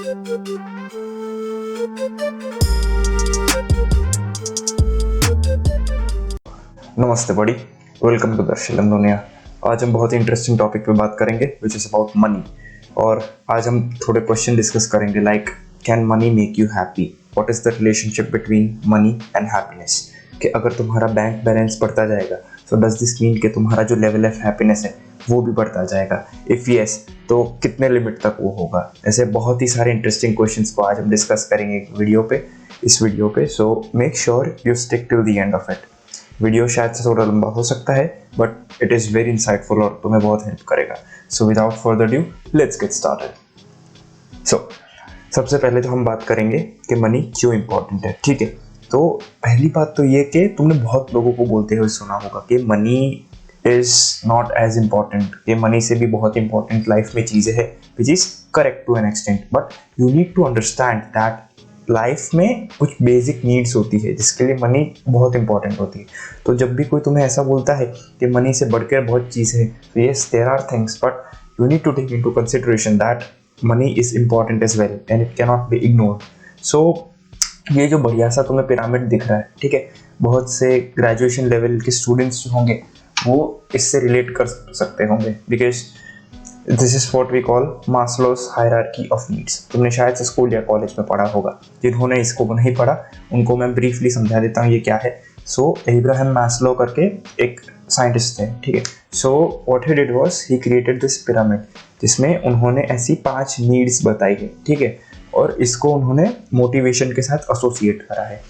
नमस्ते बड़ी, welcome to दर्शलम दुनिया। आज हम बहुत ही इंटरेस्टिंग टॉपिक पे बात करेंगे विच इज़ अबाउट मनी। और आज हम थोड़े क्वेश्चन डिस्कस करेंगे like can money make you happy, what is the relationship between money and happiness. कि अगर तुम्हारा बैंक बैलेंस बढ़ता जाएगा सो डज दिस मीन कि तुम्हारा जो लेवल ऑफ हैप्पीनेस है वो भी बढ़ता जाएगा। इफ़ यस तो कितने लिमिट तक वो होगा। ऐसे बहुत ही सारे इंटरेस्टिंग क्वेश्चंस को आज हम डिस्कस करेंगे इस वीडियो पे। So make sure you stick till the end of it. Video शायद से थोड़ा लंबा हो सकता है but it is very insightful और तुम्हें बहुत हेल्प करेगा। So without further due let's get started. So सबसे पहले तो हम बात करेंगे कि मनी क्यों इम्पोर्टेंट है। ठीक है, तो पहली बात तो ये कि तुमने बहुत लोगों को बोलते हुए सुना होगा कि money is not as important, कि मनी से भी बहुत इंपॉर्टेंट लाइफ में चीज़ें हैं which is correct to an extent. But you need to understand that life में कुछ बेसिक नीड्स होती है जिसके लिए मनी बहुत इंपॉर्टेंट होती है। तो जब भी कोई तुम्हें ऐसा बोलता है कि मनी से बढ़कर बहुत चीज़ है, तो yes there are things but you need to take into consideration that money is important as well and it can not be ignored. So ये जो बढ़िया सा तुम्हें पिरामिड दिख रहा है, ठीक है, बहुत से ग्रेजुएशन लेवल के स्टूडेंट्स जो होंगे वो इससे रिलेट कर सकते होंगे because this is what we call Maslow's hierarchy of needs. तुमने शायद से स्कूल या कॉलेज में पढ़ा होगा। जिन्होंने इसको नहीं पढ़ा उनको मैं ब्रीफली समझा देता हूँ ये क्या है। सो एब्राहम मास्लो करके एक साइंटिस्ट थे, ठीक है। So what he did was he created this pyramid जिसमें उन्होंने ऐसी 5 नीड्स बताई है, ठीक है, और इसको उन्होंने मोटिवेशन के साथ एसोसिएट करा है।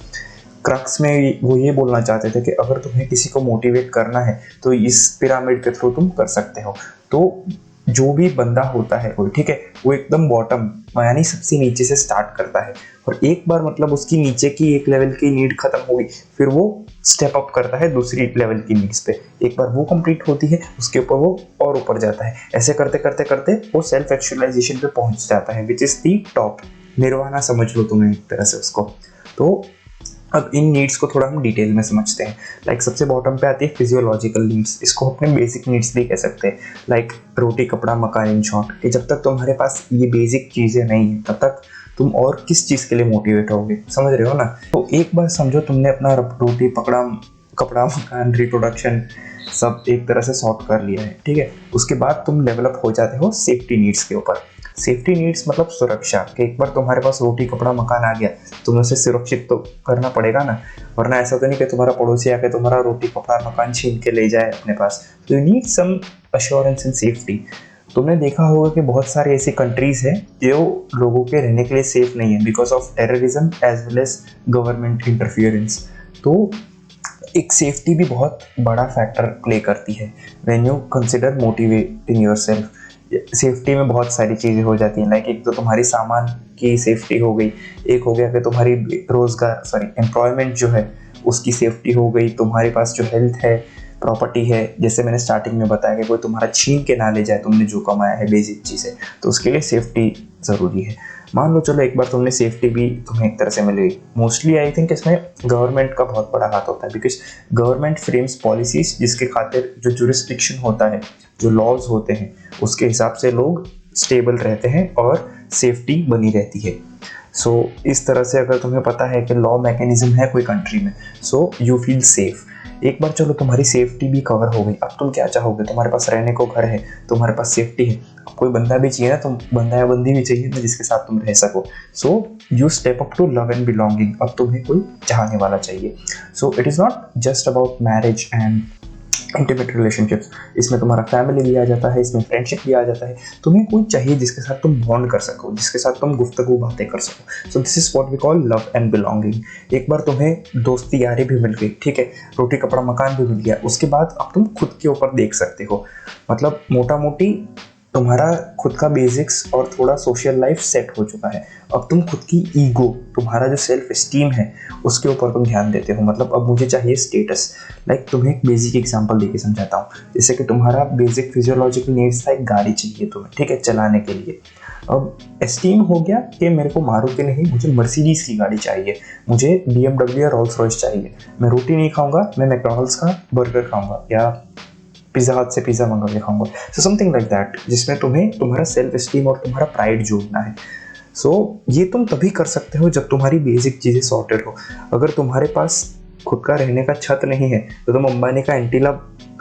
क्रक्स में वो ये बोलना चाहते थे कि अगर तुम्हें किसी को मोटिवेट करना है तो इस पिरामिड के थ्रू तुम कर सकते हो। तो जो भी बंदा होता है कोई, ठीक है, वो एकदम बॉटम यानी सबसे नीचे से स्टार्ट करता है और एक बार मतलब उसकी नीचे की एक लेवल की नीड खत्म हो गई फिर वो स्टेप अप करता है दूसरी लेवल की नीड्स पे। एक बार वो कंप्लीट होती है उसके ऊपर वो और ऊपर जाता है। ऐसे करते करते करते वो सेल्फ एक्चुअलाइजेशन पे पहुंच जाता है which is the top. Nirvana समझ लो तुम्हें एक तरह से उसको। तो अब इन नीड्स को थोड़ा हम डिटेल में समझते हैं। लाइक सबसे बॉटम पे आती है फिजियोलॉजिकल नीड्स, इसको अपने बेसिक नीड्स भी कह सकते हैं। लाइक रोटी कपड़ा मकान, इन शॉर्ट कि जब तक तुम्हारे पास ये बेसिक चीज़ें नहीं है तब तक तुम और किस चीज़ के लिए मोटिवेट होगे, समझ रहे हो ना। तो एक बार समझो तुमने अपना रोटी पकड़ा कपड़ा मकान रिप्रोडक्शन सब एक तरह से सॉर्ट कर लिया है, ठीक है। उसके बाद तुम डेवलप हो जाते हो सेफ्टी नीड्स के ऊपर। सेफ्टी नीड्स मतलब सुरक्षा, कि एक बार तुम्हारे पास रोटी कपड़ा मकान आ गया तुम्हें उसे सुरक्षित तो करना पड़ेगा ना, वरना ऐसा तो नहीं कि तुम्हारा पड़ोसी आके तुम्हारा रोटी कपड़ा मकान छीन के ले जाए अपने पास। तो you need some assurance in safety. तुमने देखा होगा कि बहुत सारे ऐसी कंट्रीज हैं जो लोगों के रहने के लिए सेफ नहीं है because of terrorism as well as government interference. तो एक सेफ्टी भी बहुत बड़ा फैक्टर प्ले करती है when you consider motivating yourself. Safety में बहुत सारी चीज़ें हो जाती हैं। लाइक एक तो तुम्हारी सामान की सेफ्टी हो गई, एक हो गया कि तुम्हारी एम्प्लॉयमेंट जो है उसकी सेफ्टी हो गई, तुम्हारे पास जो हेल्थ है प्रॉपर्टी है, जैसे मैंने स्टार्टिंग में बताया कि कोई तुम्हारा छीन के ना ले जाए तुमने जो कमाया है बेसिक चीज़ है, तो उसके लिए सेफ्टी ज़रूरी है। मान लो चलो एक बार तुमने सेफ्टी भी तुम्हें एक तरह से मिल गई। मोस्टली आई थिंक इसमें गवर्नमेंट का बहुत बड़ा हाथ होता है बिकॉज गवर्नमेंट फ्रेम्स पॉलिसीज जिसके खातिर जो जुरिस्डिक्शन होता है, जो लॉज होते हैं, उसके हिसाब से लोग स्टेबल रहते हैं और सेफ्टी बनी रहती है। सो इस तरह से अगर तुम्हें पता है कि लॉ मैकेनिज्म है कोई कंट्री में, सो यू फील सेफ। एक बार चलो तुम्हारी सेफ्टी भी कवर हो गई, अब तुम क्या चाहोगे, तुम्हारे पास रहने को घर है, तुम्हारे पास सेफ्टी है, अब कोई बंदा भी चाहिए ना, तुम बंदा या बंदी भी चाहिए ना जिसके साथ तुम रह सको। So you step up to love and belonging. अब तुम्हें कोई चाहने वाला चाहिए। So it is not just about marriage and intimate relationships, इसमें तुम्हारा फैमिली भी आ जाता है, इसमें फ्रेंडशिप भी आ जाता है। तुम्हें कोई चाहिए जिसके साथ तुम बॉन्ड कर सको, जिसके साथ तुम गुफ्तगू बातें कर सको। So this is what we call love and belonging. एक बार तुम्हें दोस्ती यारी भी मिल गई, ठीक है, रोटी कपड़ा मकान भी मिल गया, उसके बाद अब तुम खुद के ऊपर देख सकते हो। मतलब मोटा मोटी तुम्हारा खुद का बेसिक्स और थोड़ा सोशल लाइफ सेट हो चुका है। अब तुम खुद की ईगो, तुम्हारा जो सेल्फ एस्टीम है उसके ऊपर तुम ध्यान देते हो। मतलब अब मुझे चाहिए स्टेटस। लाइक तुम्हें एक बेसिक एग्जांपल देके समझाता हूँ। जैसे कि तुम्हारा बेसिक फिजियोलॉजिकल नीड्स था, एक गाड़ी चाहिए तुम्हें, ठीक है, चलाने के लिए। अब एस्टीम हो गया कि मेरे को मारुति नहीं, मुझे मर्सिडीज की गाड़ी चाहिए, मुझे BMW या रोल्स रॉयस चाहिए। मैं रोटी नहीं खाऊंगा, मैं मैकडॉनल्ड्स का बर्गर खाऊंगा या पिज़्ज़ा हट से पिज़्ज़ा मंगा के खाऊंगा। सो समथिंग लाइक दैट, जिसमें तुम्हें तुम्हारा सेल्फ एस्टीम और तुम्हारा प्राइड जोड़ना है। सो ये तुम तभी कर सकते हो जब तुम्हारी बेसिक चीज़ें सॉर्टेड हो। अगर तुम्हारे पास खुद का रहने का छत नहीं है तो तुम अंबानी का एंटीला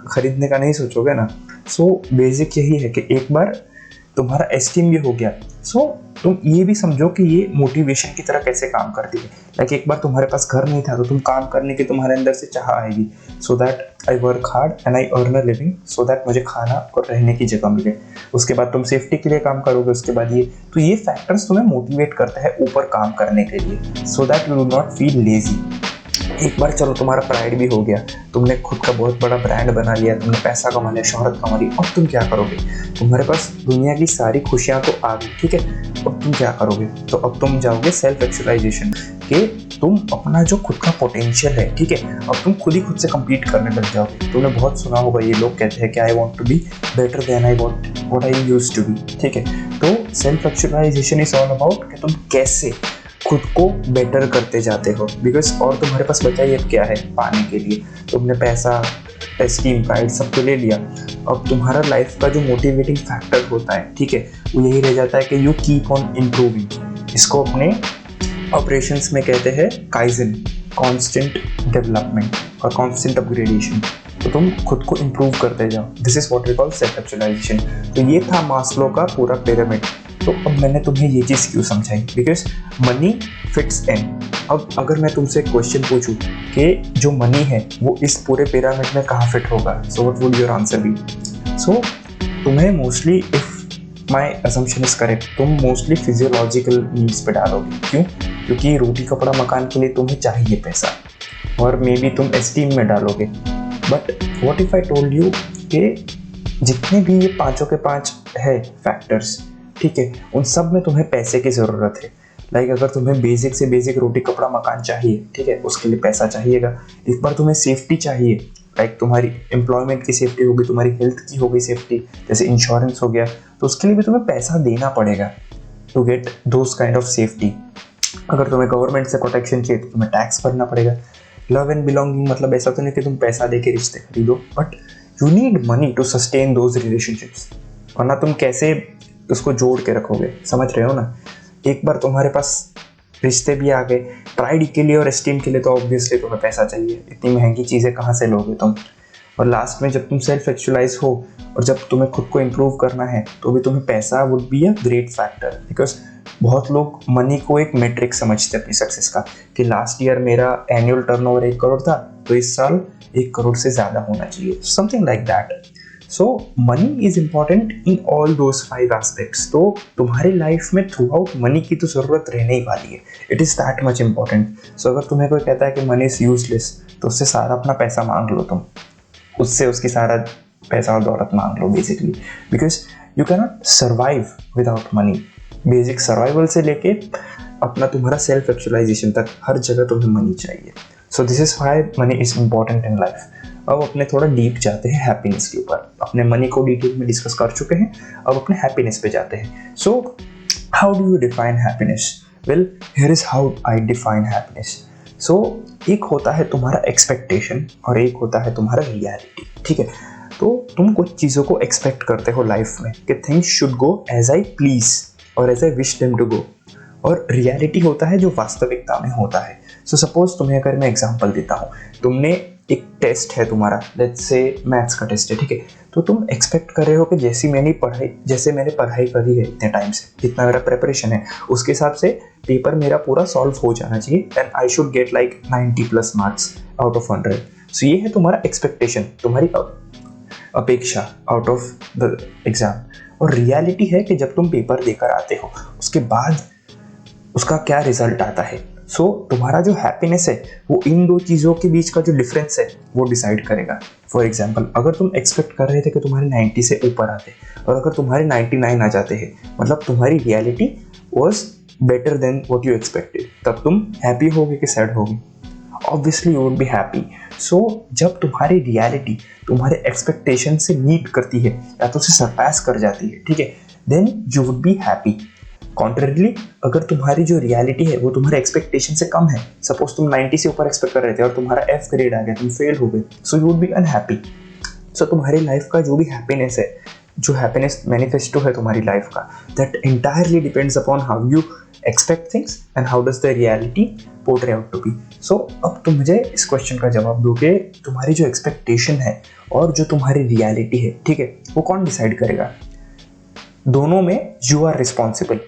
खरीदने का नहीं सोचोगे ना। सो बेसिक यही है कि एक बार तुम्हारा एस्टीम ये हो गया, सो तुम ये भी समझो कि ये मोटिवेशन की तरह कैसे काम करती है। लाइक एक बार तुम्हारे पास घर नहीं था तो तुम काम करने की तुम्हारे अंदर से चाह आएगी, so that I work hard and I earn a living, so that मुझे खाना और रहने की जगह मिले। उसके बाद तुम सेफ्टी के लिए काम करोगे, उसके बाद ये फैक्टर्स तुम्हें मोटिवेट करते हैं ऊपर काम करने के लिए, so that you do not feel lazy. एक बार चलो तुम्हारा प्राइड भी हो गया, तुमने खुद का बहुत बड़ा ब्रांड बना लिया, तुमने पैसा कमा लिया, शोहरत कमा ली, अब तुम क्या करोगे? तुम्हारे पास दुनिया की सारी खुशियां तो आ गई, ठीक है, अब तुम क्या करोगे? तो अब तुम जाओगे सेल्फ एक्चुअलाइजेशन कि तुम अपना जो खुद का पोटेंशियल है, ठीक है, अब तुम खुद ही खुद से कम्पीट करने लग जाओगे। तुमने बहुत सुना होगा, ये लोग कहते हैं कि I want to be better than I want what I used to be, ठीक है। तो self actualization is all about कि तुम कैसे खुद को बेटर करते जाते हो, बिकॉज और तुम्हारे पास बचा ये क्या है पाने के लिए? तुमने पैसा, एस्टीम, प्राइड सब तो ले लिया, अब तुम्हारा लाइफ का जो मोटिवेटिंग फैक्टर होता है, ठीक है, वो यही रह जाता है कि यू कीप ऑन इम्प्रूविंग। इसको अपने ऑपरेशंस में कहते हैं काइजन, कॉन्स्टेंट डेवलपमेंट और कॉन्स्टेंट अपग्रेडेशन। तो तुम खुद को इम्प्रूव करते जाओ, this is what we call self actualization. तो ये था मास्लो का पूरा पिरामिड। तो अब मैंने तुम्हें ये चीज़ क्यों समझाई? बिकॉज मनी फिट्स इन। अब अगर मैं तुमसे एक क्वेश्चन पूछूं कि जो मनी है वो इस पूरे पिरामिड में कहाँ फिट होगा, so what would your answer be? So तुम्हें mostly, if my assumption is correct, तुम मोस्टली फिजियोलॉजिकल नीड्स पे डालोगे। क्यों? क्योंकि रोटी कपड़ा मकान के लिए तुम्हें चाहिए पैसा, और मे बी तुम एस्टीम में डालोगे। But what if I told you कि जितने भी ये पांचों के पांच है फैक्टर्स, ठीक है, उन सब में तुम्हें पैसे की ज़रूरत है। लाइक अगर तुम्हें बेसिक से बेसिक रोटी कपड़ा मकान चाहिए, ठीक है, उसके लिए पैसा चाहिएगा। एक बार तुम्हें सेफ्टी चाहिए, लाइक तुम्हारी एम्प्लॉयमेंट की सेफ्टी होगी, तुम्हारी हेल्थ की होगी सेफ्टी, जैसे इंश्योरेंस हो गया, तो उसके लिए भी तुम्हें पैसा देना पड़ेगा to get those kind of safety. अगर तुम्हें गवर्नमेंट से प्रोटेक्शन चाहिए तो तुम्हें टैक्स भरना पड़ेगा। लव एंड बिलोंगिंग मतलब ऐसा तो नहीं कि तुम पैसा दे के रिश्ते खरीदो, but you need money to sustain those relationships, वरना तुम कैसे उसको जोड़ के रखोगे? समझ रहे हो ना? एक बार तुम्हारे पास रिश्ते भी आ गए, प्राइड के लिए और एस्टीम के लिए तो ऑब्वियसली तुम्हें पैसा चाहिए, इतनी महंगी चीज़ें कहाँ से लोगे तुम? और लास्ट में जब तुम सेल्फ एक्चुअलाइज हो और जब तुम्हें खुद को इम्प्रूव करना है तो भी तुम्हें पैसा would be a great factor. Because बहुत लोग मनी को एक मेट्रिक समझते हैं अपनी सक्सेस का, कि लास्ट ईयर मेरा एनुअल टर्नओवर 1 करोड़ था तो इस साल 1 करोड़ से ज़्यादा होना चाहिए, something like that. So money is important in all those 5 aspects. तो तुम्हारी लाइफ में थ्रू आउट मनी की तो ज़रूरत रहने ही वाली है, it is that much important. So अगर तुम्हें कोई कहता है कि मनी इज़ यूजलेस, तो उससे सारा अपना पैसा मांग लो, तुम उससे उसकी सारा पैसा और दौलत मांग लो basically, because you can not survive without money. Basic survival से लेके अपना तुम्हारा सेल्फ एक्चुअलाइजेशन तक हर जगह तुम्हें मनी चाहिए। सो this is why money is important in life. अब अपने थोड़ा डीप जाते हैं हैप्पीनेस के ऊपर। अपने मनी को डिटेल में डिस्कस कर चुके हैं, अब अपने हैप्पीनेस पे जाते हैं। So how do you define happiness? Well, here is how I define happiness. So एक होता है तुम्हारा एक्सपेक्टेशन और एक होता है तुम्हारा रियलिटी, ठीक है। तो तुम कुछ चीज़ों को एक्सपेक्ट करते हो लाइफ में कि things should go as I please और as I wish them to go, और रियलिटी होता है जो वास्तविकता में होता है। सो सपोज तुम्हें अगर मैं एग्जांपल देता हूँ, तुमने एक टेस्ट है तुम्हारा, लेट्स से मैथ्स का टेस्ट है, ठीक है, तो तुम एक्सपेक्ट कर रहे हो कि जैसे मैंने पढ़ाई करी है इतने टाइम से, जितना मेरा प्रिपरेशन है उसके हिसाब से पेपर मेरा पूरा सॉल्व हो जाना चाहिए and I should get like 90+ marks out of 100। सो ये है तुम्हारा एक्सपेक्टेशन, तुम्हारी अपेक्षा आउट ऑफ द एग्जाम। और रियलिटी है कि जब तुम पेपर देकर आते हो उसके बाद उसका क्या रिजल्ट आता है। सो तुम्हारा जो हैप्पीनेस है वो इन दो चीज़ों के बीच का जो डिफरेंस है वो डिसाइड करेगा। फॉर एग्जाम्पल, अगर तुम एक्सपेक्ट कर रहे थे कि तुम्हारे 90 से ऊपर आते और अगर तुम्हारे 99 आ जाते हैं, मतलब तुम्हारी reality was better than what you expected, तब तुम हैप्पी होगे कि सैड होगे? Obviously you would be happy. So जब तुम्हारी रियलिटी तुम्हारे एक्सपेक्टेशन से मीट करती है या तो उसे सरपास कर जाती है, ठीक है, then you would be happy. Contrarily, अगर तुम्हारी जो रियलिटी है वो तुम्हारे एक्सपेक्टेशन से कम है, सपोज तुम 90 से ऊपर एक्सपेक्ट कर रहे थे और तुम्हारा F ग्रेड आ गया, तुम फेल हो गए, so you would be unhappy. So तुम्हारी लाइफ का जो भी हैप्पीनेस है जो हैप्पीनेस मैनिफेस्टो है तुम्हारी लाइफ का, that entirely depends upon how you expect things and how does the reality portray out to be. So अब तुम मुझे इस क्वेश्चन का जवाब दो कि तुम्हारी जो एक्सपेक्टेशन है और जो तुम्हारी रियलिटी है, ठीक है, वो कौन डिसाइड करेगा? दोनों में यू आर रिस्पॉन्सिबल।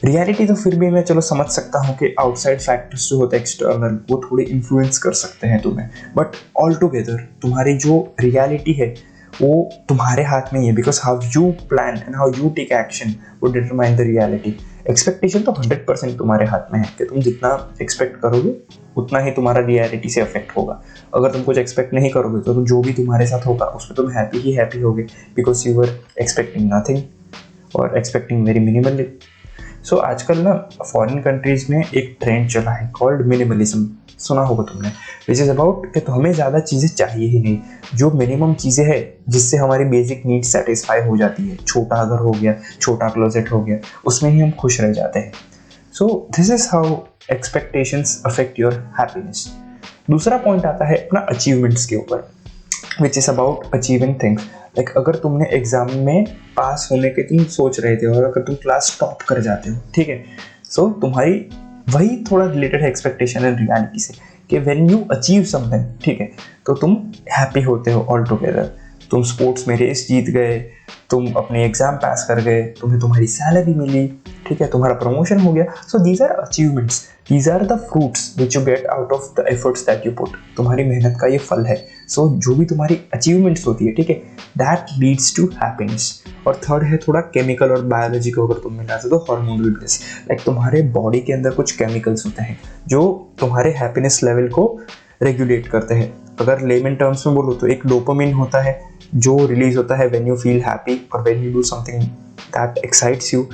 रियलिटी तो फिर भी मैं चलो समझ सकता हूँ कि आउटसाइड फैक्टर्स जो होते हैं एक्सटर्नल, वो थोड़े इन्फ्लुएंस कर सकते हैं तुम्हें, बट ऑल टुगेदर तुम्हारी जो रियलिटी है वो तुम्हारे हाथ में ही है, because how you plan and how you take action वो डिटरमाइन द रियलिटी। एक्सपेक्टेशन तो 100% तुम्हारे हाथ में है कि तुम जितना एक्सपेक्ट करोगे उतना ही तुम्हारा रियलिटी से अफेक्ट होगा। अगर तुम कुछ एक्सपेक्ट नहीं करोगे तो जो भी तुम्हारे साथ होगा उसमें तुम हैप्पी ही हैप्पी होगे, because you are expecting nothing और एक्सपेक्टिंग वेरी मिनिमल। सो आजकल ना फॉरेन कंट्रीज में एक ट्रेंड चला है कॉल्ड मिनिमलिज्म, सुना होगा तुमने, विच इज़ अबाउट कि तो हमें ज़्यादा चीज़ें चाहिए ही नहीं, जो मिनिमम चीज़ें हैं जिससे हमारी बेसिक नीड्स सेटिस्फाई हो जाती है, छोटा घर हो गया, छोटा क्लोजेट हो गया, उसमें ही हम खुश रह जाते हैं। सो this is how expectations affect your happiness. दूसरा पॉइंट आता है अपना अचीवमेंट्स के ऊपर, which is about achieving things. Like अगर तुमने एग्जाम में पास होने के तुम सोच रहे थे और अगर तुम क्लास टॉप कर जाते हो, ठीक है, सो तुम्हारी वही थोड़ा रिलेटेड है एक्सपेक्टेशन एंड रियलिटी से कि व्हेन यू अचीव समथिंग, ठीक है, तो तुम हैप्पी होते हो ऑल टुगेदर। तुम स्पोर्ट्स में रेस जीत गए, तुम अपने एग्जाम पास कर गए, तुम्हें तुम्हारी सैलरी मिली, ठीक है, तुम्हारा प्रमोशन हो गया। So these are achievements, these are the fruits which you get out of the efforts that you put. तुम्हारी मेहनत का ये फल है। सो जो भी तुम्हारी अचीवमेंट्स होती है, ठीक है, दैट लीड्स टू हैप्पीनेस। और थर्ड है थोड़ा केमिकल और बायोलॉजी को अगर तुम मिला दो तो हार्मोनल बेस। लाइक तुम्हारे बॉडी के अंदर कुछ केमिकल्स होते हैं जो तुम्हारे हैप्पीनेस लेवल को रेगुलेट करते हैं। अगर लेमन टर्म्स में बोलो तो एक डोपामिन होता है जो रिलीज होता है व्हेन यू फील हैप्पी और when you do something that excites you,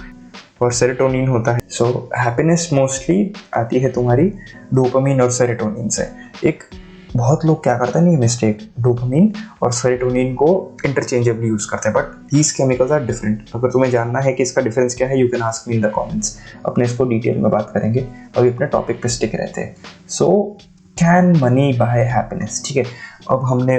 और सेरोटोनिन होता है। सो हैप्पीनेस मोस्टली आती है तुम्हारी डोपामिन और सेरोटोनिन से। एक बहुत लोग क्या करते हैं नहीं मिस्टेक, डोपामिन और सेरोटोनिन को इंटरचेंजेबली यूज करते हैं, but these chemicals are different. अगर तुम्हें जानना है कि इसका डिफरेंस क्या है, you can ask me in the comments. अपने इसको डिटेल में बात करेंगे, अभी अपने टॉपिक पे स्टिक रहते हैं। So can money by happiness, ठीक है। अब हमने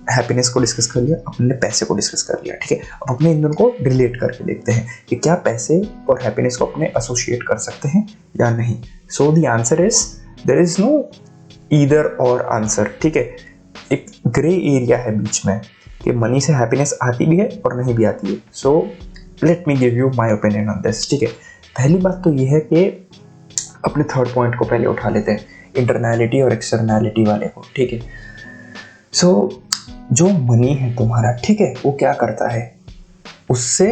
हैप्पीनेस को डिस्कस कर लिया, अपने पैसे को डिस्कस कर लिया, ठीक है। अब अपने इन दोनों को रिलेट करके देखते हैं कि क्या पैसे और हैप्पीनेस को अपने एसोसिएट कर सकते हैं या नहीं। So the answer is there is no either or answer, ठीक है। एक ग्रे एरिया है बीच में कि मनी से हैप्पीनेस आती भी है और नहीं भी आती है। So let me give you my opinion on this, ठीक है। पहली बात तो ये है कि अपने थर्ड पॉइंट को पहले उठा लेते हैं, इंटरनैलिटी और एक्सटर्नैलिटी वाले को, ठीक है। सो जो मनी है तुम्हारा, ठीक है, वो क्या करता है, उससे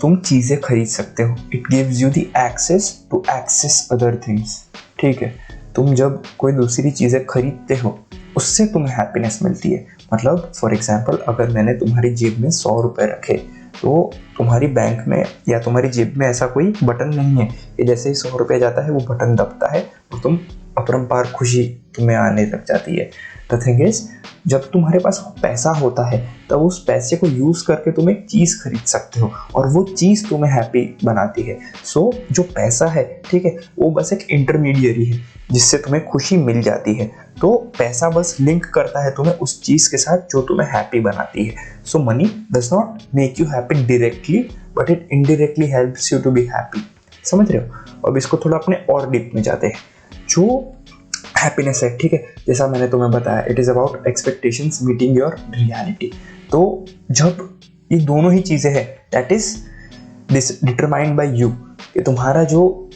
तुम चीज़ें खरीद सकते हो। It gives you the access to access other things, ठीक है। तुम जब कोई दूसरी चीज़ें खरीदते हो उससे तुम्हें हैप्पीनेस मिलती है। मतलब फॉर एग्जांपल अगर मैंने तुम्हारी जेब में 100 रुपये रखे तो तुम्हारी बैंक में या तुम्हारी जेब में ऐसा कोई बटन नहीं है कि जैसे ही 100 रुपये जाता है वो बटन दबता है और तुम अपरंपार खुशी तुम्हें आने लग जाती है। द थिंग इज, जब तुम्हारे पास पैसा होता है तब उस पैसे को यूज़ करके तुम एक चीज़ खरीद सकते हो और वो चीज़ तुम्हें हैप्पी बनाती है। सो जो पैसा है, ठीक है, वो बस एक इंटरमीडियरी है जिससे तुम्हें खुशी मिल जाती है। तो पैसा बस लिंक करता है तुम्हें उस चीज़ के साथ जो तुम्हें हैप्पी बनाती है। So money does not make you happy directly, but it indirectly helps you to be happy. समझ रहे हो। अब इसको थोड़ा अपने और डीप में जाते हैं। जो हैप्पीनेस है, ठीक है, जैसा मैंने तुम्हें बताया, it is about expectations meeting your reality. तो जब ये दोनों ही चीज़ें हैं, that is determined by you, कि तुम्हारा जो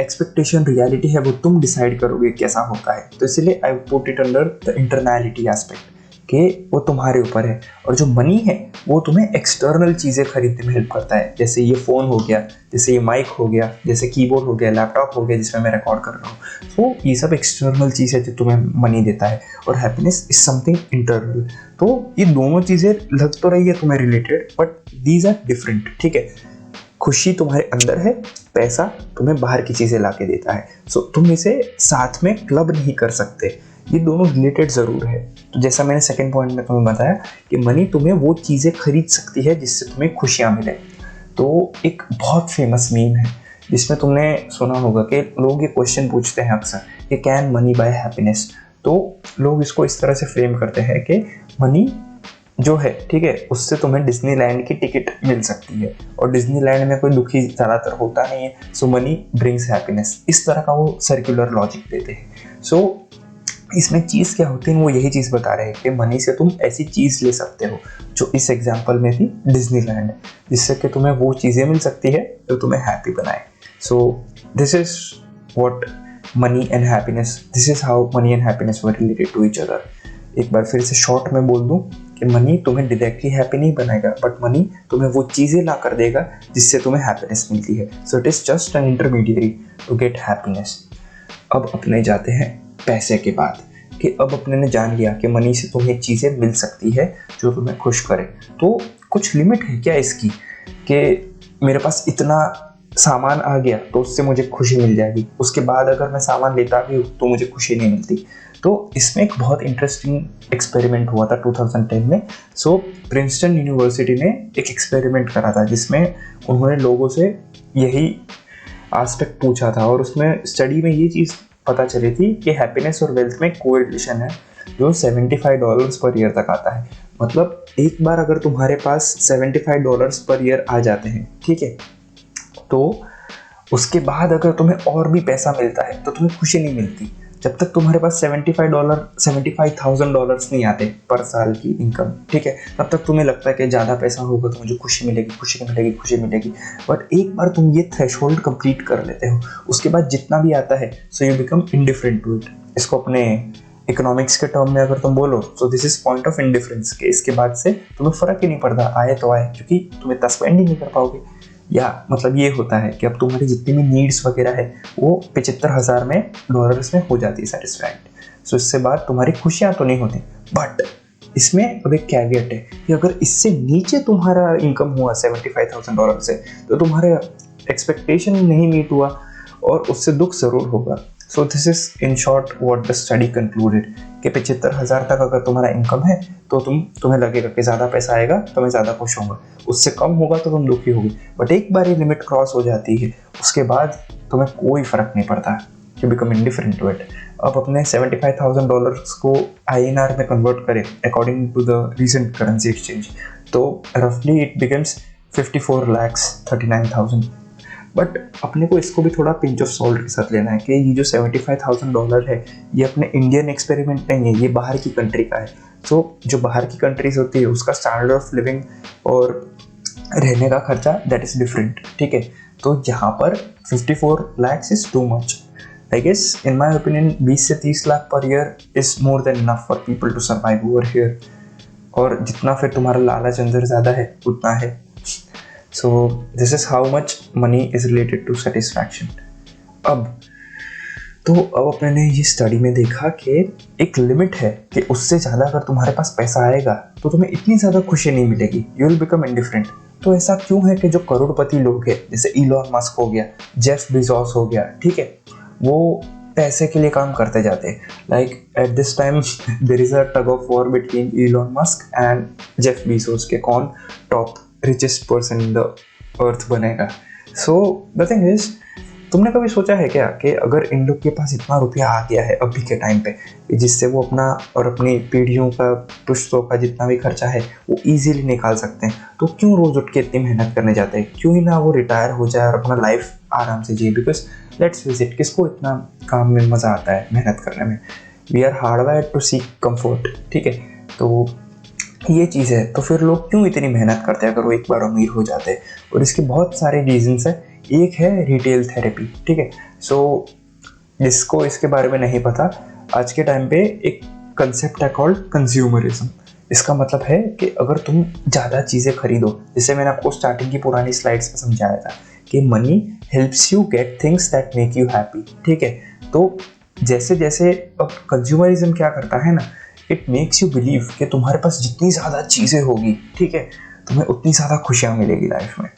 एक्सपेक्टेशन रियलिटी है वो तुम डिसाइड करोगे कैसा होता है। तो इसलिए I put it under the internality aspect कि वो तुम्हारे ऊपर है। और जो मनी है वो तुम्हें एक्सटर्नल चीज़ें खरीदने में हेल्प करता है, जैसे ये फ़ोन हो गया, जैसे ये माइक हो गया, जैसे कीबोर्ड हो गया, लैपटॉप हो गया जिसमें मैं रिकॉर्ड कर रहा हूँ। तो ये सब एक्सटर्नल चीज़ है जो तुम्हें मनी देता है, और हैप्पीनेस इज समथिंग इंटरनल। तो ये दोनों चीज़ें लग तो रही है तुम्हें related, but these are different, ठीक है। खुशी तुम्हारे अंदर है, पैसा तुम्हें बाहर की चीज़ें ला के देता है। सो तुम इसे साथ में क्लब नहीं कर सकते, ये दोनों रिलेटेड ज़रूर है। तो जैसा मैंने सेकंड पॉइंट में तुम्हें बताया कि मनी तुम्हें वो चीज़ें खरीद सकती है जिससे तुम्हें खुशियाँ मिले। तो एक बहुत फेमस मीम है जिसमें तुमने सुना होगा कि लोग ये क्वेश्चन पूछते हैं अक्सर कि कैन मनी बाय हैप्पीनेस। तो लोग इसको इस तरह से फ्रेम करते हैं कि मनी जो है, ठीक है, उससे तुम्हें डिज्नीलैंड की टिकट मिल सकती है, और डिज्नीलैंड में कोई दुखी ज़्यादातर होता नहीं है, सो मनी ब्रिंग्स हैप्पीनेस। इस तरह का वो सर्कुलर लॉजिक देते हैं। सो इसमें चीज़ क्या होती है, वो यही चीज़ बता रहे हैं कि मनी से तुम ऐसी चीज़ ले सकते हो जो इस एग्जाम्पल में थी डिज्नीलैंड, जिससे कि तुम्हें वो चीज़ें मिल सकती है जो तुम्हें हैप्पी बनाए। So this is what money and happiness, this is how money and happiness were related to each other. एक बार फिर से शॉर्ट में बोल दूं कि मनी तुम्हें डायरेक्टली हैप्पी नहीं बनाएगा, बट मनी तुम्हें वो चीज़ें ला कर देगा जिससे तुम्हें हैप्पीनेस मिलती है। So it is just an intermediary to get happiness. अब अपने जाते हैं पैसे के बाद, कि अब अपने ने जान लिया कि मनी से तुम्हें चीज़ें मिल सकती है जो तुम्हें खुश करे। तो कुछ लिमिट है क्या इसकी, कि मेरे पास इतना सामान आ गया तो उससे मुझे खुशी मिल जाएगी, उसके बाद अगर मैं सामान लेता भी हूँ तो मुझे खुशी नहीं मिलती। तो इसमें एक बहुत इंटरेस्टिंग एक्सपेरिमेंट हुआ था 2010 में। सो प्रिंसटन यूनिवर्सिटी ने एक एक्सपेरिमेंट करा था जिसमें उन्होंने लोगों से यही आज तक पूछा था, और उसमें स्टडी में ये चीज़ पता चली थी कि हैप्पीनेस और वेल्थ में कोरिलेशन है जो $75 पर ईयर तक आता है। मतलब एक बार अगर तुम्हारे पास $75 पर ईयर आ जाते हैं, ठीक है, तो उसके बाद अगर तुम्हें और भी पैसा मिलता है तो तुम्हें खुशी नहीं मिलती। जब तक तुम्हारे पास $75,000 नहीं आते पर साल की इनकम, ठीक है, तब तक तुम्हें लगता है कि ज़्यादा पैसा होगा तो मुझे खुशी मिलेगी, खुशी मिलेगी, खुशी मिलेगी। बट एक बार तुम ये थ्रेशोल्ड कंप्लीट कर लेते हो, उसके बाद जितना भी आता है, so you become indifferent to it. इसको अपने इकोनॉमिक्स के टर्म में अगर तुम बोलो तो this is point of indifference, के इसके बाद से तुम्हें फ़र्क ही नहीं पड़ता, आए तो आए, क्योंकि तुम इतना स्पेंड ही नहीं कर पाओगे। या मतलब ये होता है कि अब तुम्हारी जितनी भी नीड्स वगैरह है वो 75,000 में डॉलर्स में हो जाती है सेटिस्फाइड। सो इससे बाद तुम्हारी खुशियाँ तो नहीं होती। बट इसमें अब एक कैवेट है कि अगर इससे नीचे तुम्हारा इनकम हुआ $75,000 से, तो तुम्हारे एक्सपेक्टेशन नहीं मीट हुआ और उससे दुख ज़रूर होगा। सो this is in short what the study concluded, कि 75,000 तक अगर तुम्हारा इनकम है तो तुम्हें लगेगा कि ज़्यादा पैसा आएगा तो मैं ज़्यादा खुश होऊंगा, उससे कम होगा तो तुम दुखी होगी। बट एक बार ये लिमिट क्रॉस हो जाती है, उसके बाद तुम्हें कोई फ़र्क नहीं पड़ता, you become indifferent to it. अब अपने $75,000 को INR में कन्वर्ट करें according to the recent currency exchange, तो रफली इट बिकम्स 54,39,000। बट अपने को इसको भी थोड़ा पिंच ऑफ सॉल्ट के साथ लेना है कि ये जो $75,000 है ये अपने इंडियन एक्सपेरिमेंट नहीं है, ये बाहर की कंट्री का है। सो जो बाहर की कंट्रीज होती है उसका स्टैंडर्ड ऑफ लिविंग और रहने का खर्चा दैट इज़ डिफरेंट, ठीक है। तो यहाँ पर 54 lakhs is too much. I guess in my opinion 20 से 30 lakh per year is more than enough for people to survive over here. और जितना फिर तुम्हारा लालच अंदर ज़्यादा है उतना है। So this is how much money is related to satisfaction. अब अपने ने ये स्टडी में देखा कि एक लिमिट है कि उससे ज़्यादा अगर तुम्हारे पास पैसा आएगा तो तुम्हें इतनी ज़्यादा खुशी नहीं मिलेगी, यू विल बिकम इंडिफरेंट। तो ऐसा क्यों है कि जो करोड़पति लोग हैं जैसे इलॉन मस्क हो गया, जेफ बेजोस हो गया, ठीक है, वो पैसे के लिए काम करते जाते हैं। Like at this time there is a tug of war between Elon Musk and Jeff Bezos के कौन top richest person in the earth बनेगा। सो द थिंग इज, तुमने कभी सोचा है क्या कि अगर इन लोग के पास इतना रुपया आ गया है अभी के टाइम पे, जिससे वो अपना और अपनी पीढ़ियों का, पुश्तों का जितना भी खर्चा है वो इजीली निकाल सकते हैं, तो क्यों रोज़ उठ के इतनी मेहनत करने जाते हैं? क्यों ही ना वो रिटायर हो जाए और अपना लाइफ आराम से जिए? बिकॉज लेट्स फेस इट, किसको इतना काम में मज़ा आता है मेहनत करने में? We are hardwired to seek comfort, ठीक है। तो ये चीज़ है, तो फिर लोग क्यों इतनी मेहनत करते हैं अगर वो एक बार अमीर हो जाते हैं? और इसके बहुत सारे रीजंस हैं। एक है रिटेल थेरेपी, ठीक है। सो जिसको इसके बारे में नहीं पता, आज के टाइम पे एक कंसेप्ट है कॉल्ड कंज्यूमरिज्म। इसका मतलब है कि अगर तुम ज़्यादा चीज़ें खरीदो, जैसे मैंने आपको स्टार्टिंग की पुरानी स्लाइड्स में समझाया था कि money helps you get things that make you happy, ठीक है। तो जैसे जैसे अब कंज्यूमरिज्म क्या करता है ना, इट मेक्स यू बिलीव कि तुम्हारे पास जितनी ज़्यादा चीज़ें होगी, ठीक है, तुम्हें उतनी ज़्यादा खुशियाँ मिलेगी लाइफ में।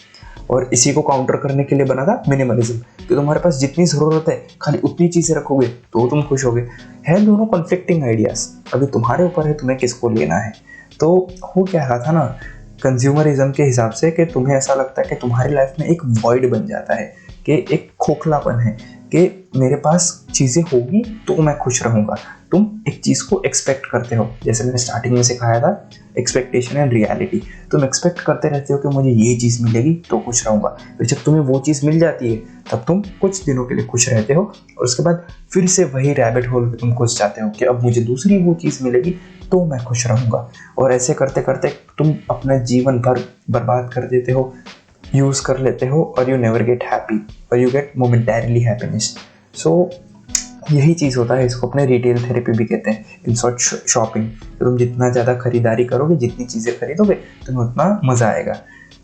और इसी को काउंटर करने के लिए बना था मिनिमलिज्म, कि तुम्हारे पास जितनी ज़रूरत है खाली उतनी चीज़ें रखोगे तो तुम खुश होगे। है दोनों कॉन्फ्लिक्टिंग आइडियाज़, अभी तुम्हारे ऊपर है तुम्हें किसको लेना है। तो हो क्या रहा था ना कंज्यूमरिज्म के हिसाब से, कि तुम्हें ऐसा लगता है कि तुम्हारी लाइफ में एक वॉइड बन जाता है, कि एक खोखलापन है कि मेरे पास चीज़ें होगी तो मैं खुश रहूँगा, तुम एक चीज़ को एक्सपेक्ट करते हो, जैसे मैंने स्टार्टिंग में सिखाया था एक्सपेक्टेशन एंड रियलिटी। तुम एक्सपेक्ट करते रहते हो कि मुझे ये चीज़ मिलेगी तो खुश रहूँगा, फिर जब तुम्हें वो चीज़ मिल जाती है तब तुम कुछ दिनों के लिए खुश रहते हो, और उसके बाद फिर से वही रैबिट होल में तुम घुस जाते हो कि अब मुझे दूसरी वो चीज़ मिलेगी तो मैं खुश रहूँगा। और ऐसे करते करते तुम अपना जीवन भर बर्बाद कर देते हो, यूज़ कर लेते हो, और यू नेवर गेट हैप्पी, और यू गेट मोमेंटरीली हैप्पीनेस। सो यही चीज़ होता है, इसको अपने रिटेल थेरेपी भी कहते हैं। इन शॉर्ट शॉपिंग, तुम जितना ज़्यादा खरीदारी करोगे, जितनी चीज़ें खरीदोगे, तुम्हें उतना मज़ा आएगा।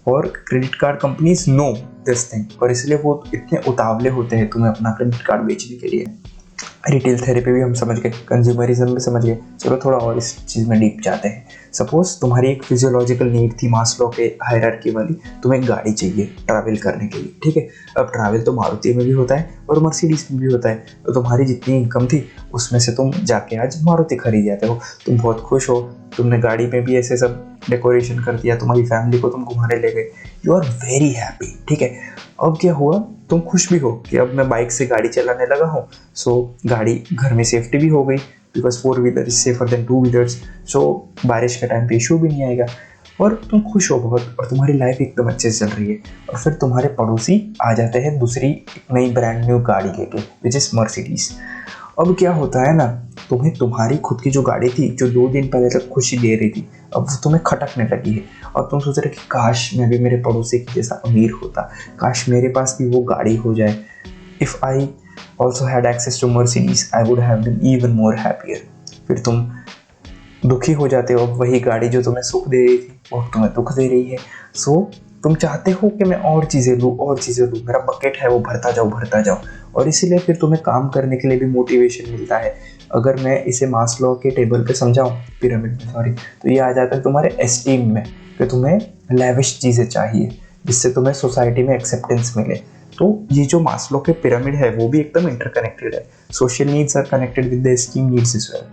और credit card companies know this thing, और इसलिए वो इतने उतावले होते हैं तुम्हें अपना क्रेडिट कार्ड बेचने के लिए। रिटेल थेरेपी भी हम समझ गए, कंज्यूमरिज्म भी समझ गए, चलो थोड़ा और इस चीज़ में डीप जाते हैं। सपोज तुम्हारी एक फिजियोलॉजिकल नीड थी मास्लो के हायरार्की वाली, तुम्हें एक गाड़ी चाहिए ट्रैवल करने के लिए, ठीक है। अब ट्रैवल तो मारुति में भी होता है और मर्सिडीज में भी होता है, तो तुम्हारी जितनी इनकम थी उसमें से तुम जाके आज मारुति खरीद जाते हो, तुम बहुत खुश हो, तुमने गाड़ी में भी ऐसे सब डेकोरेशन कर दिया, तुम्हारी फैमिली को तुम घुमाने ले गए, यू आर वेरी हैप्पी, ठीक है। अब क्या हुआ, तुम खुश भी हो कि अब मैं बाइक से गाड़ी चलाने लगा हूँ, सो गाड़ी घर में सेफ्टी भी हो गई, because 4 wheeler is safer than 2 wheelers, so बारिश के टाइम पे इशू भी नहीं आएगा, और तुम खुश हो बहुत, और तुम्हारी लाइफ एकदम अच्छे से चल रही है। और फिर तुम्हारे पड़ोसी आ जाते हैं दूसरी नई ब्रांड न्यू गाड़ी लेके, विच इज़ मर्सिडीज। अब क्या होता है ना, तुम्हें तुम्हारी खुद की जो गाड़ी थी, जो 2 दिन पहले तक खुशी दे रही थी, अब वो तुम्हें खटकने लगी है, और तुम सोच रहे कि काश मैं भी मेरे पड़ोसी के जैसा अमीर होता, काश मेरे पास भी वो गाड़ी हो जाए। If I also had access to Mercedes I would have been even more happier. फिर तुम दुखी हो जाते हो, अब वही गाड़ी जो तुम्हें सुख दे रही थी वो तुम्हें दुख दे रही है। सो तुम चाहते हो कि मैं और चीज़ें लूँ और चीज़ें लूँ, मेरा बकेट है वो भरता जाओ, और इसीलिए फिर तुम्हें काम करने के लिए भी मोटिवेशन मिलता है। अगर मैं इसे मास्लो के टेबल पे समझाऊँ, पिरामिड में सॉरी, तो ये आ जाता है तुम्हारे एस्टीम में कि तुम्हें लैविश चीज़ें चाहिए जिससे तुम्हें सोसाइटी में एक्सेप्टेंस मिले। तो ये जो मास्लो के पिरामिड है वो भी एकदम इंटरकनेक्टेड है, social needs are connected with the esteem needs as well.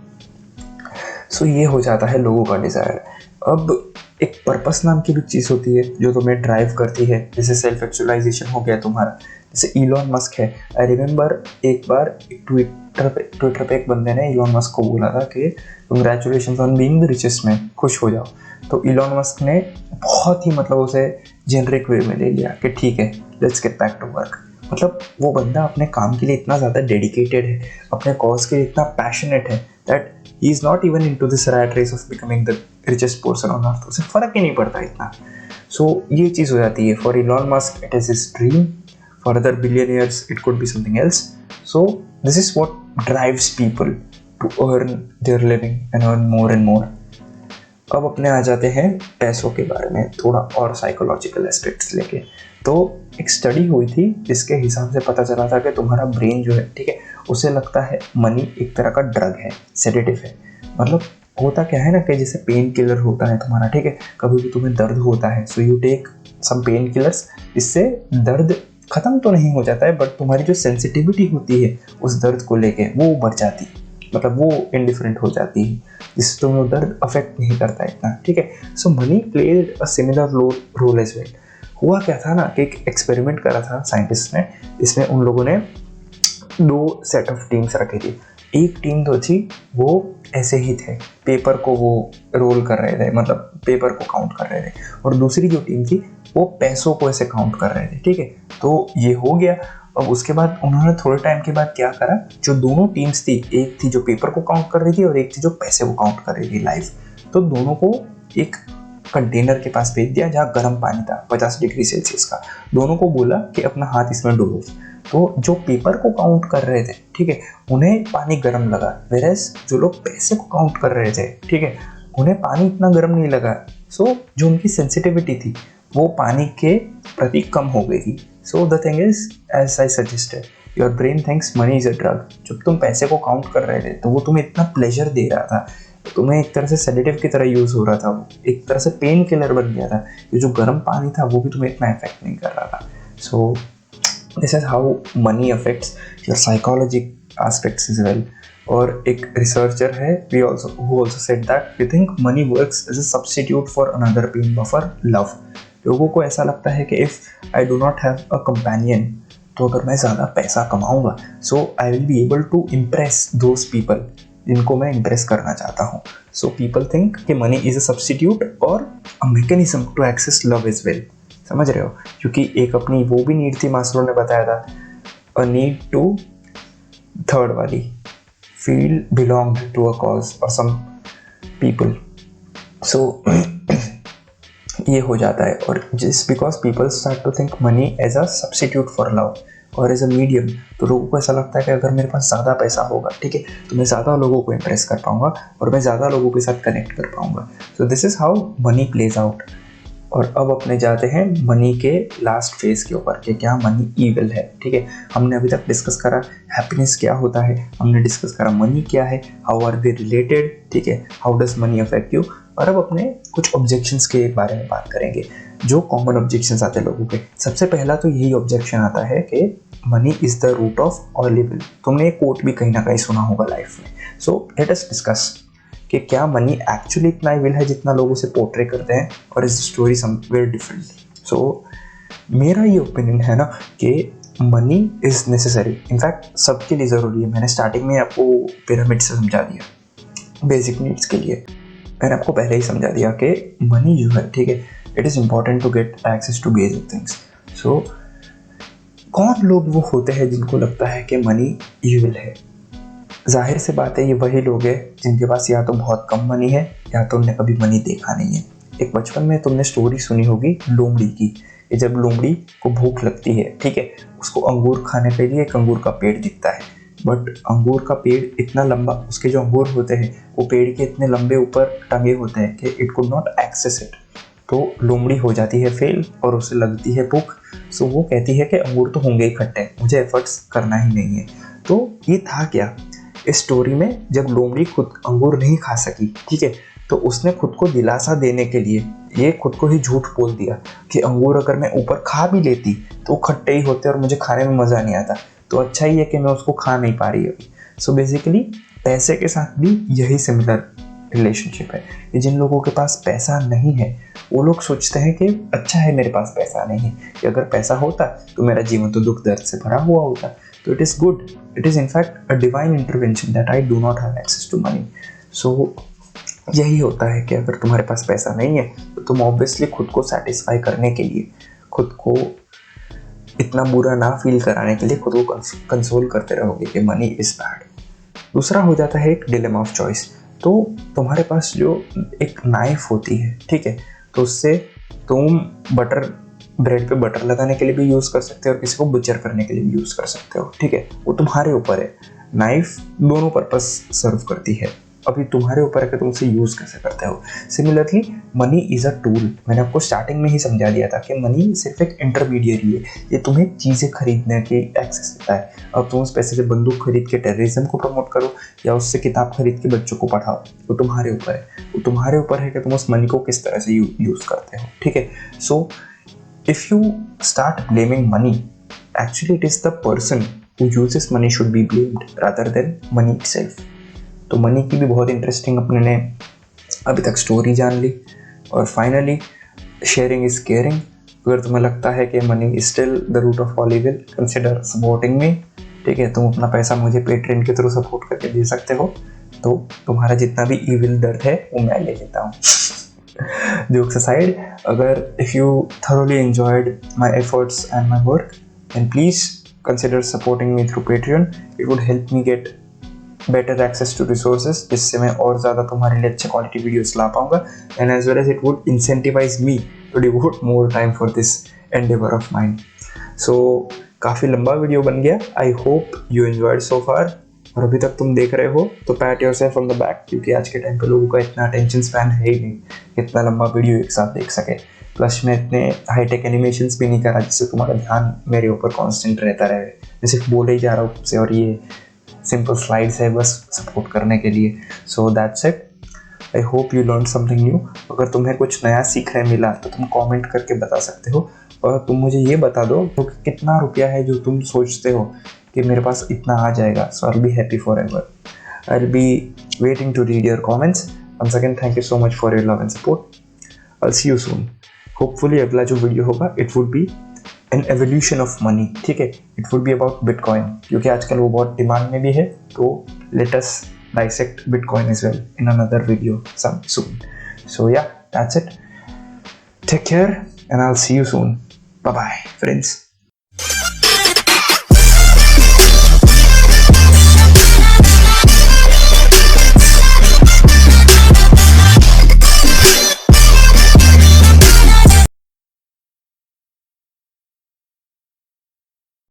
So ये हो जाता है लोगों का डिज़ायर। अब एक पर्पस नाम की भी चीज़ होती है जो तुम्हें ड्राइव करती है, जैसे सेल्फ एक्चुअलाइजेशन हो गया तुम्हारा, जैसे इलॉन मस्क है। आई रिमेंबर एक बार ट्विटर पे एक बंदे ने इलॉन मस्क को बोला था कि congratulations on being the richest man, खुश हो जाओ। तो इलॉन मस्क ने बहुत ही मतलब उसे जेनरिक वे में ले लिया कि ठीक है, let's get back to work. मतलब वो बंदा अपने काम के लिए इतना ज़्यादा डेडिकेटेड है, अपने कॉज के लिए इतना पैशनेट है that he is not even into this rat race of becoming the richest person on earth. उसे फ़र्क ही नहीं पड़ता इतना। सो ये चीज़ हो जाती है। For Elon Musk it is his dream, for other billionaires it could be something else. So this is what drives people to earn their living and earn more and more. अब अपने आ जाते हैं पैसों के बारे में, थोड़ा और साइकोलॉजिकल एस्पेक्ट्स लेके। तो एक स्टडी हुई थी जिसके हिसाब से पता चला था कि तुम्हारा ब्रेन जो है, ठीक है, उसे लगता है मनी एक तरह का ड्रग है, सेडेटिव है। मतलब होता क्या है ना कि जैसे पेन किलर होता है तुम्हारा, ठीक है, कभी भी तुम्हें दर्द होता है, so you take some pain killers, इससे दर्द ख़त्म तो नहीं हो जाता है, बट तुम्हारी जो सेंसिटिविटी होती है उस दर्द को लेके वो बढ़ जाती है, मतलब वो इंडिफरेंट हो जाती है, जिससे तुम्हें दर्द अफेक्ट नहीं करता इतना, ठीक है। So money played a similar role as well. हुआ क्या था ना कि एक एक्सपेरिमेंट करा था साइंटिस्ट ने, इसमें उन लोगों ने 2 सेट ऑफ टीम्स रखी थी। एक टीम तो थी वो ऐसे ही थे, पेपर को वो रोल कर रहे थे, मतलब पेपर को काउंट कर रहे थे, और दूसरी जो टीम थी वो पैसों को ऐसे काउंट कर रहे थे, ठीक है। तो ये हो गया। अब उसके बाद उन्होंने थोड़े टाइम के बाद क्या करा, जो दोनों टीम्स थी, एक थी जो पेपर को काउंट कर रही थी और एक थी जो पैसे को काउंट कर रही थी लाइव, तो दोनों को एक कंटेनर के पास भेज दिया जहाँ गर्म पानी था 50 डिग्री सेल्सियस का। दोनों को बोला कि अपना हाथ इसमें डुबो। तो जो पेपर को काउंट कर रहे थे, ठीक है, उन्हें पानी गर्म लगा, वेरएस जो लोग पैसे को काउंट कर रहे थे, ठीक है, उन्हें पानी इतना गर्म नहीं लगा। सो जो उनकी सेंसिटिविटी थी वो पानी के प्रति कम हो गई थी। So the thing is, as I suggested, your brain thinks money is a drug. जब तुम पैसे को काउंट कर रहे थे तो वो तुम्हें इतना प्लेजर दे रहा था, तुम्हें एक तरह से सेडेटिव की तरह यूज हो रहा था, वो एक तरह से पेन किलर बन गया था। ये जो गर्म पानी था वो भी तुम्हें इतना इफेक्ट नहीं कर रहा था। So this is how money affects your psychology aspects as well. और एक रिसर्चर है who also said that we think money works as a substitute for another pain buffer, love। लोगों को ऐसा लगता है कि if I do not have a companion, तो अगर मैं ज़्यादा पैसा कमाऊँगा, so I will be able to impress those people जिनको मैं इम्प्रेस करना चाहता हूँ. सो पीपल थिंक कि मनी इज अ सब्स्टिट्यूट और a mechanism to access love is well. समझ रहे हो? क्योंकि एक अपनी वो भी नीड थी, मास्लो ने बताया था, अ नीड टू, थर्ड वाली, feel belonged to a cause और सम पीपल. सो ये हो जाता है. और जिस because people start to think money as a substitute for love और एज अ मीडियम, तो लोगों को ऐसा लगता है कि अगर मेरे पास ज़्यादा पैसा होगा, ठीक है, तो मैं ज़्यादा लोगों को इम्प्रेस कर पाऊंगा और मैं ज़्यादा लोगों के साथ कनेक्ट कर पाऊंगा. सो this is how many plays out. और अब अपने जाते हैं मनी के लास्ट फेज के ऊपर कि क्या मनी ईविल है. ठीक है, हमने अभी तक डिस्कस करा हैप्पीनेस क्या होता है, हमने डिस्कस करा मनी क्या है, हाउ आर दे रिलेटेड, ठीक है, how does money affect you. और अब अपने कुछ ऑब्जेक्शंस के बारे में बात करेंगे, जो कॉमन ऑब्जेक्शंस आते हैं लोगों के. सबसे पहला तो यही ऑब्जेक्शन आता है कि money is the root of all evil. तुमने एक कोट भी कहीं ना कहीं सुना होगा लाइफ में. सो लेट अस डिस्कस कि क्या मनी एक्चुअली इतना इविल है जितना लोग उसे पोर्ट्रे करते हैं, और इज स्टोरी समवेयर डिफरेंट. सो मेरा ये ओपिनियन है ना कि मनी इज नेसेसरी, इनफैक्ट सबके लिए ज़रूरी है. मैंने स्टार्टिंग में आपको पिरामिड से समझा दिया बेसिक नीड्स के लिए. मैंने आपको पहले ही समझा दिया कि मनी जो है, ठीक है, it is important to get access to basic things. So कौन लोग वो होते हैं जिनको लगता है कि मनी इविल है? जाहिर से बात है, ये वही लोग हैं जिनके पास या तो बहुत कम मनी है या तो उन्हें कभी मनी देखा नहीं है. एक बचपन में तुमने स्टोरी सुनी होगी लोमड़ी की, कि जब लोमड़ी को भूख लगती है, ठीक है, उसको अंगूर खाने के लिए एक अंगूर का पेड़ दिखता है, बट अंगूर का पेड़ इतना लंबा, उसके जो अंगूर होते हैं वो पेड़ के इतने लंबे ऊपर टंगे होते हैं कि it could not access it. तो लोमड़ी हो जाती है फेल और उसे लगती है भूख. सो वो कहती है कि अंगूर तो होंगे ही खट्टे, मुझे एफर्ट्स करना ही नहीं है. तो ये था क्या इस स्टोरी में, जब लोमड़ी खुद अंगूर नहीं खा सकी, ठीक है, तो उसने खुद को दिलासा देने के लिए ये खुद को ही झूठ बोल दिया कि अंगूर अगर मैं ऊपर खा भी लेती तो ये होते और मुझे खाने में मज़ा नहीं आता, तो अच्छा ही है कि मैं उसको खा नहीं पा रही अभी. सो बेसिकली पैसे के साथ भी यही सिमिलर रिलेशनशिप है. कि जिन लोगों के पास पैसा नहीं है वो लोग सोचते हैं कि अच्छा है मेरे पास पैसा नहीं है, कि अगर पैसा होता तो मेरा जीवन तो दुख दर्द से भरा हुआ होता. तो it is good, it is in fact a divine intervention that I do not have access to money. So यही होता है कि अगर तुम्हारे पास पैसा नहीं है तो तुम ऑब्वियसली खुद को सेटिस्फाई करने के लिए, खुद को इतना बुरा ना फील कराने के लिए खुद को कंसोल करते रहोगे कि मनी इज बैड. दूसरा हो जाता है एक डिलेमा ऑफ चॉइस. तो तुम्हारे पास जो एक नाइफ होती है, ठीक है, तो उससे तुम ब्रेड पे बटर लगाने के लिए भी यूज़ कर सकते हो और किसी को बुचर करने के लिए भी यूज़ कर सकते हो. ठीक है, वो तुम्हारे ऊपर है. नाइफ दोनों पर्पस सर्व करती है, अभी तुम्हारे ऊपर है कि तुम उसे यूज़ कैसे करते हो. Similarly money is a tool. मैंने आपको स्टार्टिंग में ही समझा दिया था कि मनी सिर्फ एक इंटरमीडिएरी है. ये तुम्हें चीज़ें खरीदने की एक्सेस देता है. अब तुम उस पैसे से बंदूक खरीद के टेररिज्म को प्रमोट करो या उससे किताब खरीद के बच्चों को पढ़ाओ, वो तुम्हारे ऊपर है. वो तुम्हारे ऊपर है कि तुम उस मनी को किस तरह से यूज़ करते हो. ठीक है, सो if you start blaming money, actually it is the person who uses money should be blamed rather than money itself. तो मनी की भी बहुत इंटरेस्टिंग अपने ने अभी तक स्टोरी जान ली. और फाइनली शेयरिंग इज केयरिंग. अगर तुम्हें लगता है कि money is still the root of all evil, consider supporting me. ठीक है, तुम अपना पैसा मुझे पेट्रियन के थ्रू सपोर्ट करके दे सकते हो, तो तुम्हारा जितना भी इविल दर्द है वो मैं ले लेता हूँ. Jokes aside, अगर if you thoroughly enjoyed my efforts and my work, then please consider supporting me through Patreon. It would help me get better access to resources, जिससे मैं और ज़्यादा तुम्हारे लिए अच्छे क्वालिटी वीडियोस ला पाऊँगा, and as well as it would incentivize me to devote more time for this endeavor of mine. So काफ़ी लंबा वीडियो बन गया. I hope you enjoyed so far. और अभी तक तुम देख रहे हो तो PAT yourself on the back, क्योंकि आज के टाइम पे लोगों का इतना अटेंशन स्पैन है ही नहीं इतना लंबा वीडियो एक साथ देख सके. प्लस मैं इतने हाईटेक एनिमेशंस भी नहीं कर रहा जिससे तुम्हारा ध्यान मेरे ऊपर कांस्टेंट रहता रहे. मैं सिर्फ बोले ही जा रहा हूँ तुमसे और ये सिंपल स्लाइड्स है बस सपोर्ट करने के लिए. So that's it. I hope you learn something new. अगर तुम्हें कुछ नया सीखने मिला तो तुम कॉमेंट करके बता सकते हो, और तुम मुझे ये बता दो तो कितना रुपया है जो तुम सोचते हो कि मेरे पास इतना आ जाएगा. So I will be happy forever. I will be waiting to read your comments. Once again thank you so much for your love and support. I will see you soon. Hopefully अगला जो video होगा it would be an evolution of money. ठीक है, it would be about Bitcoin, क्योंकि आजकल वो बहुत demand में भी है. तो let us dissect Bitcoin as well in another video soon. So yeah, that's it. Take care and I'll see you soon. Bye bye, friends.